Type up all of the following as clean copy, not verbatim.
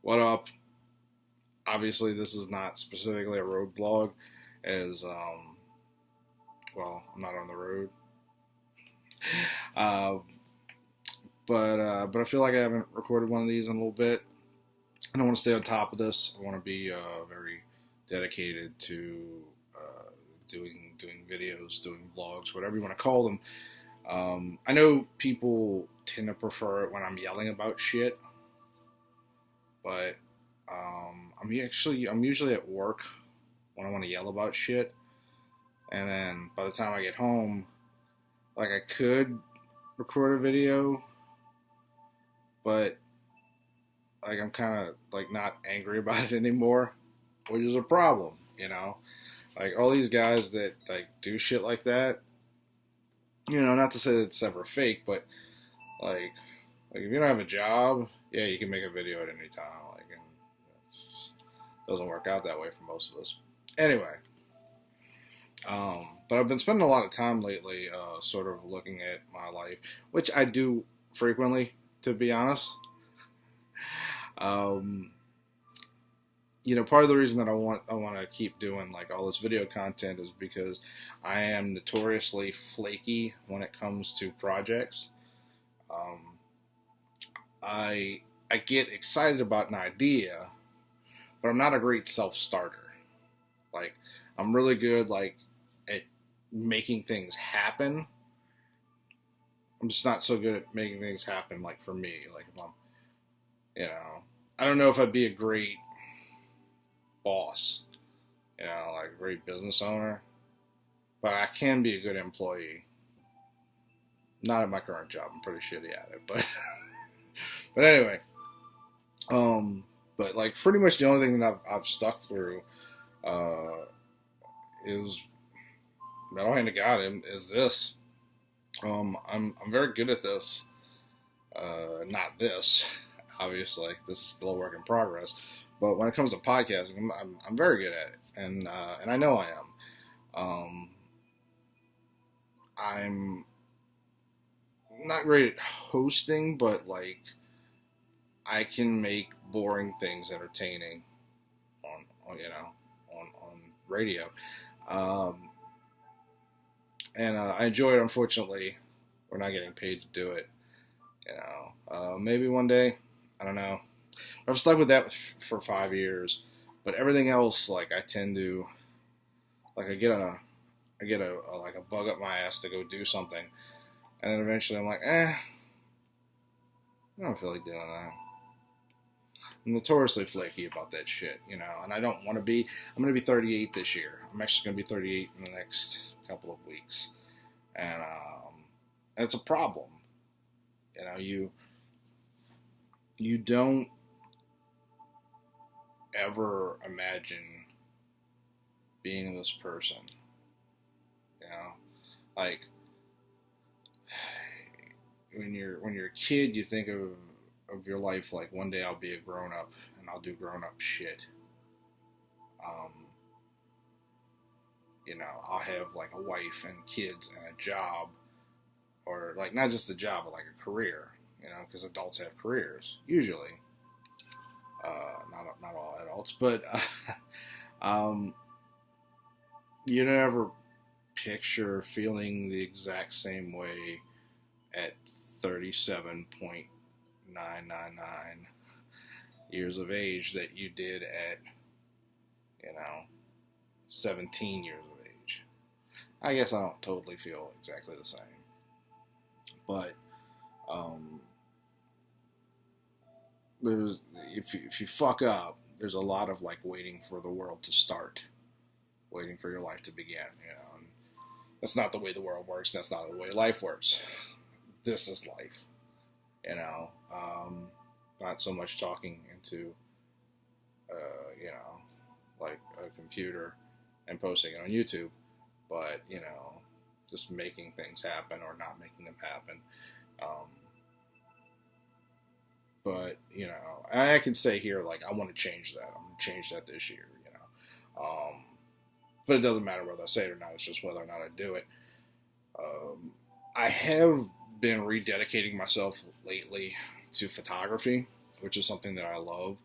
What up? Obviously, this is not specifically a road blog, as well, I'm not on the road, uh, but I feel like I haven't recorded one of these in a little bit. I don't want to stay on top of this. I want to be very dedicated to doing videos, doing vlogs, whatever you want to call them. I know people tend to prefer it when I'm yelling about shit, but I'm usually at work when I want to yell about shit, and then by the time I get home, like I could record a video, but like I'm kind of like not angry about it anymore, which is a problem, you know. Like all these guys that like do shit like that, not to say that it's ever fake, but like like if you don't have a job, yeah, you can make a video at any time. Like, and it just doesn't work out that way for most of us. Anyway, but I've been spending a lot of time lately, sort of looking at my life, which I do frequently, to be honest. Um, Part of the reason that I want to keep doing like all this video content is because I am notoriously flaky when it comes to projects. Um, I get excited about an idea, but I'm not a great self starter. Like I'm really good like at making things happen. I'm just not so good at making things happen like for me. Like if I'm, you know, I don't know if I'd be a great boss, like a great business owner, but I can be a good employee. Not at my current job. I'm pretty shitty at it, but but anyway, um, but like pretty much the only thing that I've stuck through uh, is metal hand to God is this. I'm very good at this. Not this, obviously. This is still a work in progress. But when it comes to podcasting, I'm very good at it, and I know I am. Um, I'm not great at hosting, but like I can make boring things entertaining on radio. Um, and I enjoy it. Unfortunately, we're not getting paid to do it. Maybe one day. I don't know. I've stuck with that for 5 years, but everything else, like I tend to, like I get a like a bug up my ass to go do something, and then eventually I'm like, I don't feel like doing that. I'm notoriously flaky about that shit, and I don't want to be. I'm going to be 38 this year. I'm actually going to be 38 in the next couple of weeks, and it's a problem. You don't ever imagine being this person, you know, like when you're a kid, you think of your life like one day I'll be a grown up and I'll do grown up shit. Um, I'll have like a wife and kids and a job, or like not just a job, but like a career. Because adults have careers usually. Not all adults, but um, you never picture feeling the exact same way at 37.999 years of age that you did at, you know, 17 years of age. I guess I don't totally feel exactly the same. But there's if you fuck up, there's a lot of like waiting for the world to start, waiting for your life to begin. And that's not the way the world works. That's not the way life works. This is life. You know, not so much talking into, like a computer and posting it on YouTube, but just making things happen or not making them happen. Um, but I can say here like I want to change that. I'm gonna change that this year. But it doesn't matter whether I say it or not. It's just whether or not I do it. Um, I have been rededicating myself lately to photography, which is something that I love.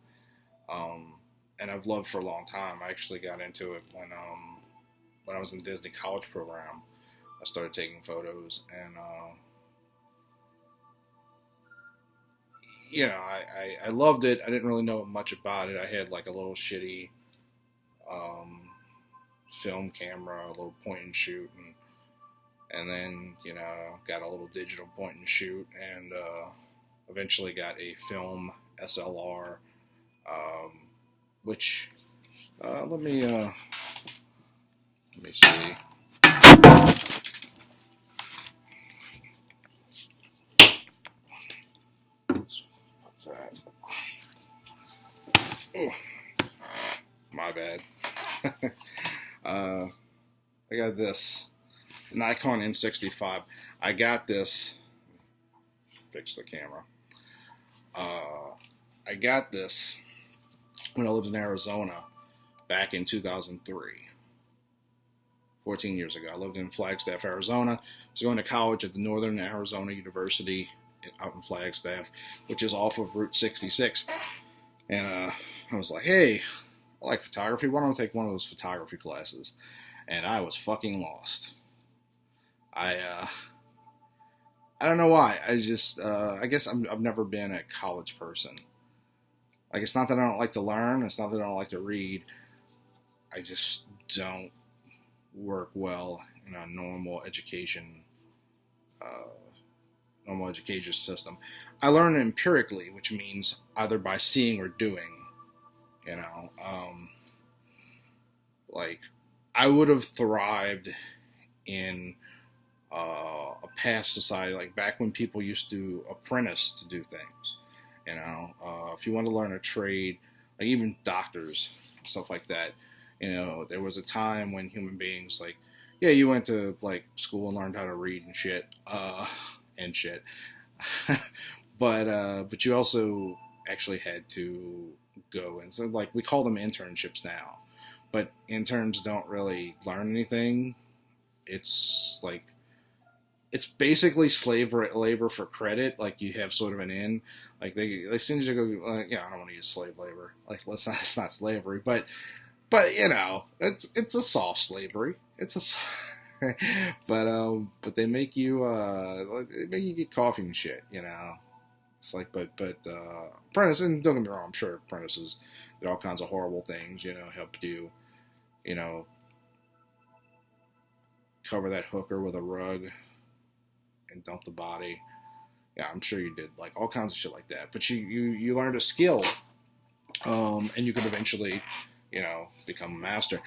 And I've loved for a long time. I actually got into it when I was in the Disney college program. I started taking photos, and I loved it. I didn't really know much about it. I had like a little shitty um, film camera, a little point and shoot, and then got a little digital point and shoot, and eventually got a film SLR, which let me see. What's that? Oh, my bad. I got this Nikon N65. I got this. Fix the camera. I got this when I lived in Arizona back in 2003. 14 years ago. I lived in Flagstaff, Arizona. I was going to college at the Northern Arizona University out in Flagstaff, which is off of Route 66. And I was like, hey, I like photography. Why don't I take one of those photography classes? And I was fucking lost. I don't know why. I just, I guess I've never been a college person. Like, it's not that I don't like to learn. It's not that I don't like to read. I just don't work well in a normal education system. I learn empirically, which means either by seeing or doing. Like, I would have thrived in a past society, like back when people used to apprentice to do things. If you want to learn a trade, like even doctors, stuff like that. There was a time when human beings, like, yeah, you went to like school and learned how to read and shit, but you also actually had to go, and so like we call them internships now, but interns don't really learn anything. It's like, it's basically slave labor for credit. Like, you have sort of an in, like they send you to go, I don't want to use slave labor. Like, it's not slavery, but it's a soft slavery. But they make you get coffee and shit. It's like, but apprentice, and don't get me wrong, I'm sure apprentices did all kinds of horrible things. Helped you, cover that hooker with a rug and dump the body. Yeah, I'm sure you did like all kinds of shit like that. But you learned a skill, and you could eventually, become a master.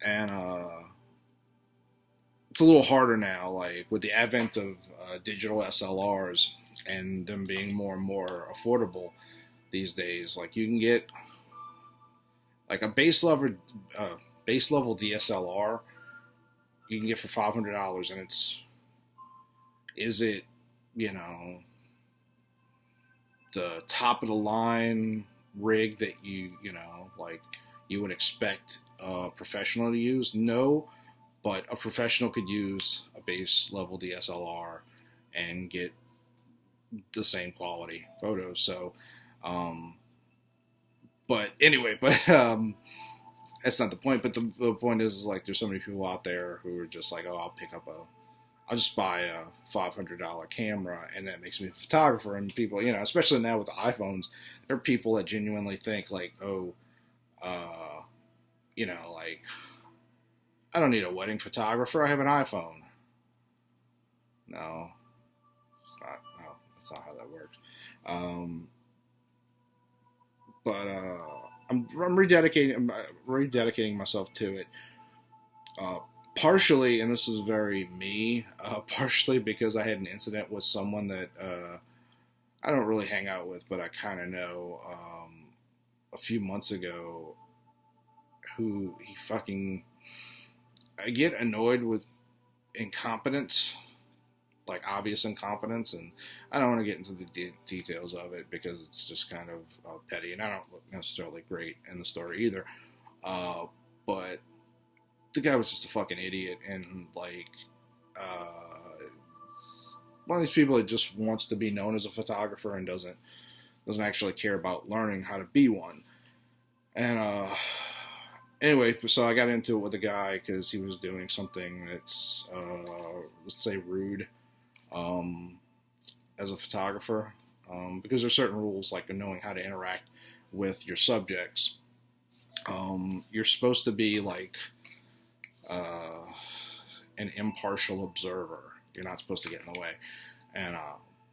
And it's a little harder now, like with the advent of digital SLRs and them being more and more affordable these days. Like, you can get like a base level DSLR you can get for $500, and is it the top of the line rig that you would expect a professional to use? No, but a professional could use a base level DSLR and get the same quality photos. So, but anyway, that's not the point. But the point is like, there's so many people out there who are just like, oh, I'll just buy a $500 camera, and that makes me a photographer. And people, especially now with the iPhones, there are people that genuinely think like, oh, like, I don't need a wedding photographer. I have an iPhone. No, it's not. No, that's not how that works. But I'm rededicating myself to it. Partially, and this is very me, partially because I had an incident with someone that I don't really hang out with, but I kind of know a few months ago, who I get annoyed with incompetence, like obvious incompetence, and I don't want to get into the details of it because it's just kind of petty, and I don't look necessarily great in the story either, but the guy was just a fucking idiot, and like one of these people that just wants to be known as a photographer and doesn't actually care about learning how to be one. And anyway, so I got into it with a guy because he was doing something that's let's say rude um, as a photographer, because there's certain rules like knowing how to interact with your subjects. You're supposed to be like uh, an impartial observer. You're not supposed to get in the way. And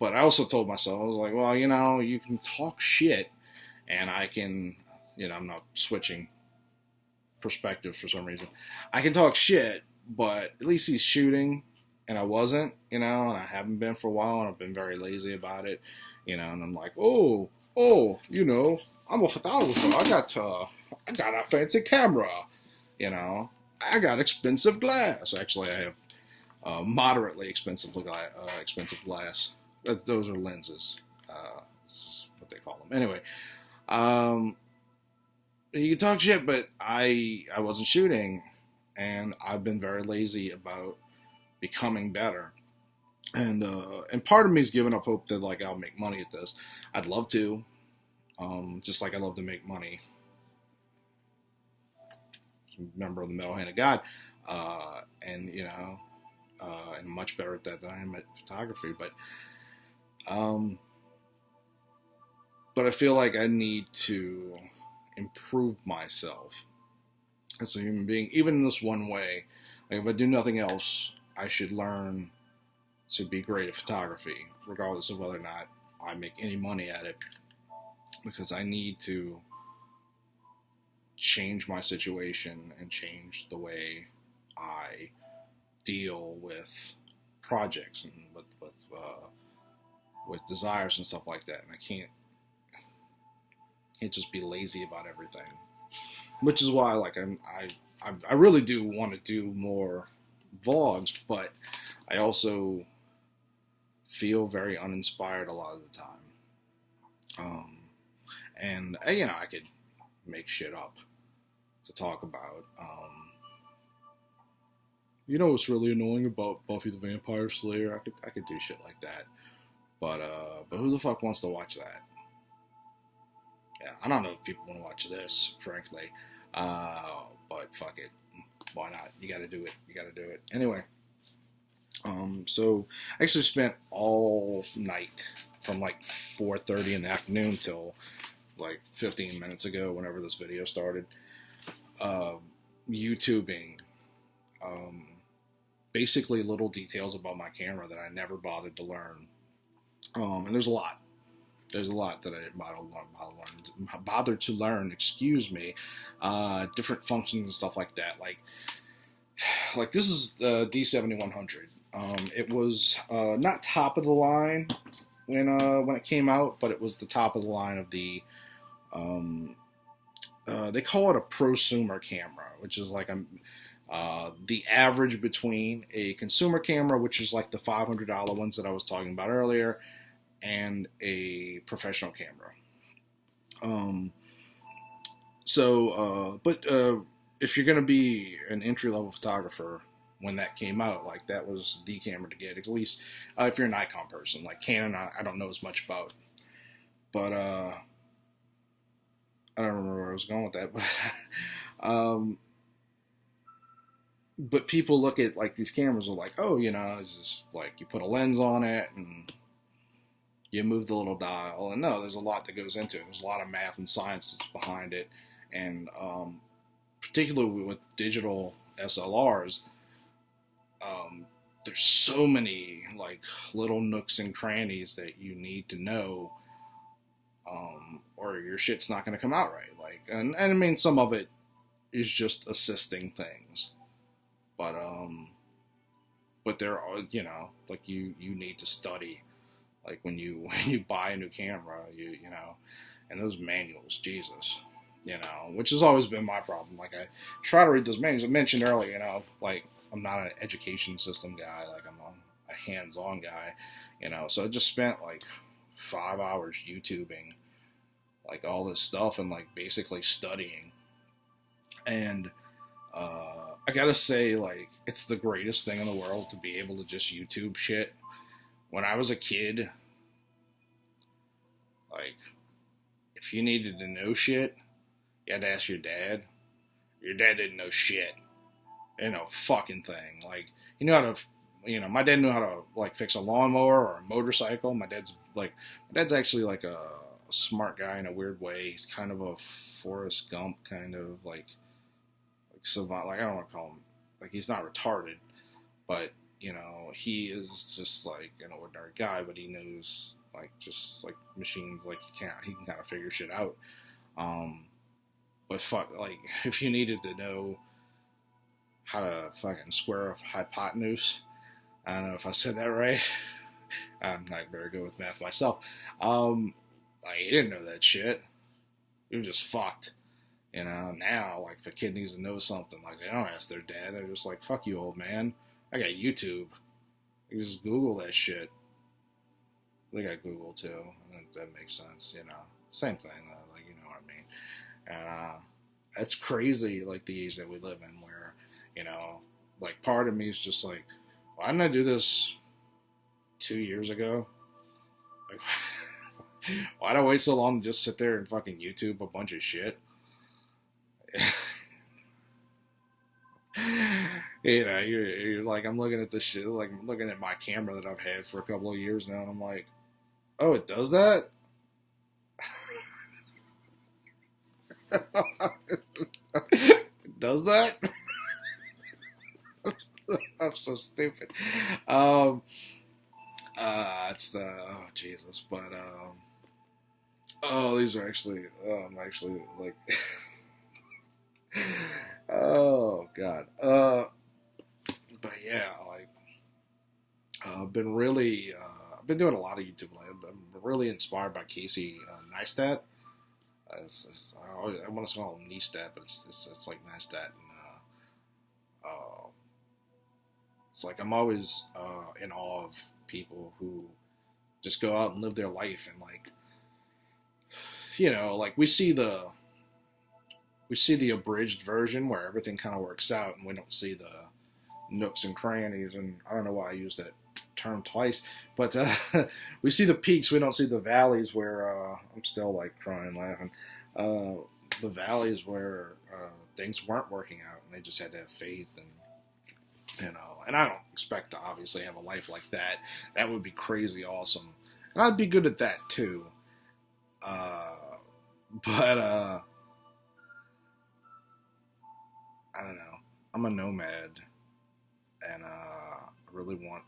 but I also told myself, I was like, well, you can talk shit, and I can, I'm not switching perspective for some reason. I can talk shit, but at least he's shooting, and I wasn't, and I haven't been for a while, and I've been very lazy about it, and I'm like, oh, I'm a photographer. I got a fancy camera, I got expensive glass. Actually, I have moderately expensive glass. Those are lenses. That's what they call them. Anyway, you can talk shit, but I wasn't shooting, and I've been very lazy about becoming better. And part of me is giving up hope that like I'll make money at this. I'd love to, just like I love to make money. Member of the Metal Hand of God, and and much better at that than I am at photography. But I feel like I need to improve myself as a human being, even in this one way. Like if I do nothing else, I should learn to be great at photography, regardless of whether or not I make any money at it, because I need to change my situation and change the way I deal with projects and with desires and stuff like that. And I can't just be lazy about everything, which is why like I really do want to do more vlogs, but I also feel very uninspired a lot of the time. And I could make shit up to talk about. What's really annoying about Buffy the Vampire Slayer? I could do shit like that, but who the fuck wants to watch that? Yeah, I don't know if people want to watch this, frankly, but fuck it, why not? You got to do it. You got to do it anyway. So I actually spent all night from like 4:30 in the afternoon till like 15 minutes ago, whenever this video started, YouTubing basically little details about my camera that I never bothered to learn. And there's a lot. There's a lot that I didn't bother to learn. Excuse me. Different functions and stuff like that. Like this is the D7100. It was not top of the line when it came out, but it was the top of the line of the. They call it a prosumer camera, which is like the average between a consumer camera, which is like the $500 ones that I was talking about earlier, and a professional camera. But if you're going to be an entry-level photographer, when that came out, like that was the camera to get, at least if you're a Nikon person. Like Canon, I don't know as much about, but I don't remember where I was going with that, but people look at like these cameras and are like, oh, it's just like you put a lens on it and you move the little dial. And no, there's a lot that goes into it. There's a lot of math and science that's behind it. And particularly with digital SLRs, there's so many like little nooks and crannies that you need to know, or your shit's not going to come out right. Like, and I mean, some of it is just assisting things, but there are, like you need to study, like when you buy a new camera, and those manuals, Jesus, which has always been my problem. Like I try to read those manuals. I mentioned earlier, like I'm not an education system guy. Like I'm a hands-on guy, so I just spent like 5 hours YouTubing like all this stuff and like basically studying. And I gotta say, like, it's the greatest thing in the world to be able to just YouTube shit. When I was a kid, like, if you needed to know shit, You had to ask your dad. Your dad didn't know shit. He didn't know a fucking thing. Like, he knew how to, my dad knew how to, like, fix a lawnmower or a motorcycle. My dad's actually, like, a smart guy in a weird way. He's kind of a Forrest Gump kind of, like savant. Like, I don't want to call him, like, he's not retarded, but, he is just, like, an ordinary guy, but he knows, like, just, like, machines, like, he can kind of figure shit out. But fuck, like, if you needed to know how to fucking square a hypotenuse, I don't know if I said that right. I'm not very good with math myself. Like, he didn't know that shit. He was just fucked. Now, like, if a kid needs to know something, like, they don't ask their dad. They're just like, fuck you, old man. I got YouTube. You just Google that shit. They got Google, too. That makes sense, Same thing, though. Like, you know what I mean. And, it's crazy, like, the age that we live in where, like, part of me is just like, why didn't I do this 2 years ago? Like, why'd I wait so long to just sit there and fucking YouTube a bunch of shit? You're like, I'm looking at this shit, like, I'm looking at my camera that I've had for a couple of years now, and I'm like, oh, it does that? It does that? I'm so stupid. It's oh Jesus, but these are actually actually like oh God. But yeah, like I've been really I've been doing a lot of YouTube. I'm really inspired by Casey Neistat. I want to call him Neistat, but it's like Neistat, and it's like I'm always in awe of people who just go out and live their life, and like like we see the abridged version where everything kind of works out, and we don't see the nooks and crannies. And I don't know why I use that term twice, but we see the peaks, we don't see the valleys where I'm still like crying and laughing. The valleys where things weren't working out, and they just had to have faith, and and I don't expect to obviously have a life like that. That would be crazy awesome, and I'd be good at that too. But I don't know. I'm a nomad, and I really want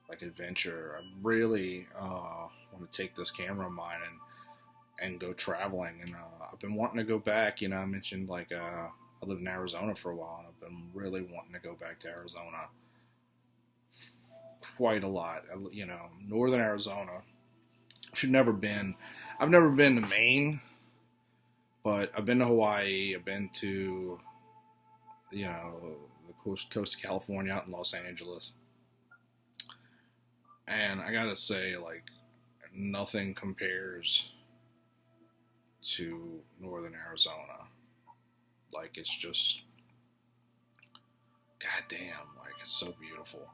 like adventure. I really want to take this camera of mine and go traveling. And I've been wanting to go back. I mentioned like I lived in Arizona for a while, and I've been really wanting to go back to Arizona quite a lot. Northern Arizona. I've never been to Maine, but I've been to Hawaii. I've been to the coast of California, out in Los Angeles. And I gotta say, like, nothing compares to Northern Arizona. Like, it's just, goddamn, like, it's so beautiful.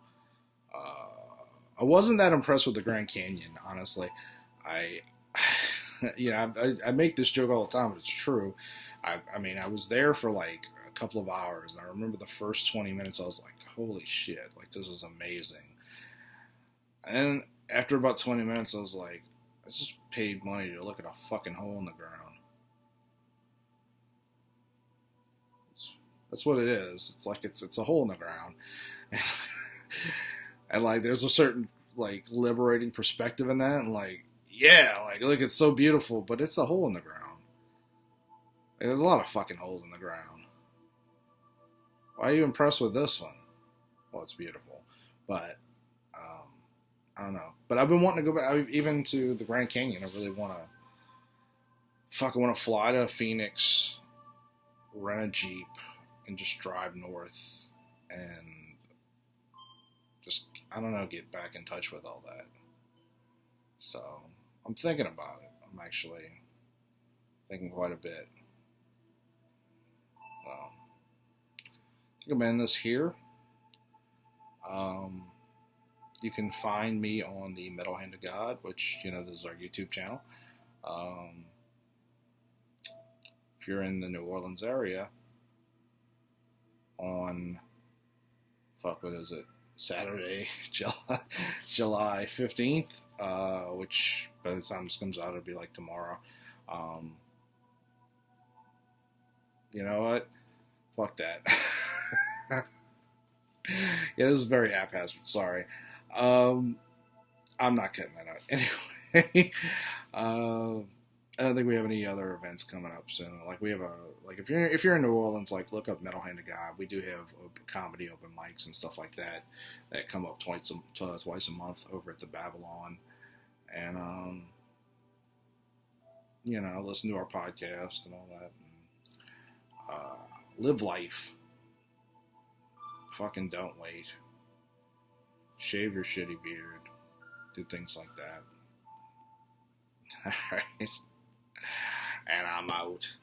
I wasn't that impressed with the Grand Canyon, honestly. I make this joke all the time, but it's true. I mean, I was there for like a couple of hours, and I remember the first 20 minutes, I was like, holy shit, like, this is amazing. And after about 20 minutes, I was like, I just paid money to look at a fucking hole in the ground. That's what it is. It's like it's a hole in the ground. And like, there's a certain like liberating perspective in that, and like, yeah, like, look, it's so beautiful, but it's a hole in the ground. Like, there's a lot of fucking holes in the ground. Why are you impressed with this one? Well, it's beautiful, but I don't know. But I've been wanting to go back, even to the Grand Canyon. I really want to fly to Phoenix, rent a Jeep, and just drive north, and just, I don't know, get back in touch with all that. So I'm thinking about it. I'm actually thinking quite a bit. I think I'm ending this here. You can find me on the Metal Hand of God, which, this is our YouTube channel. if you're in the New Orleans area on, what is it, Saturday, July 15th, which by the time this comes out, it'll be like tomorrow. You know what? Fuck that. Yeah, this is very haphazard. Sorry. I'm not cutting that out. Anyway, I don't think we have any other events coming up soon. Like we have if you're in New Orleans, like look up Metal Hand of God. We do have comedy open mics and stuff like that come up twice a month over at the Babylon, and listen to our podcast and all that. And, live life. Fucking don't wait. Shave your shitty beard. Do things like that. Alright. And I'm out.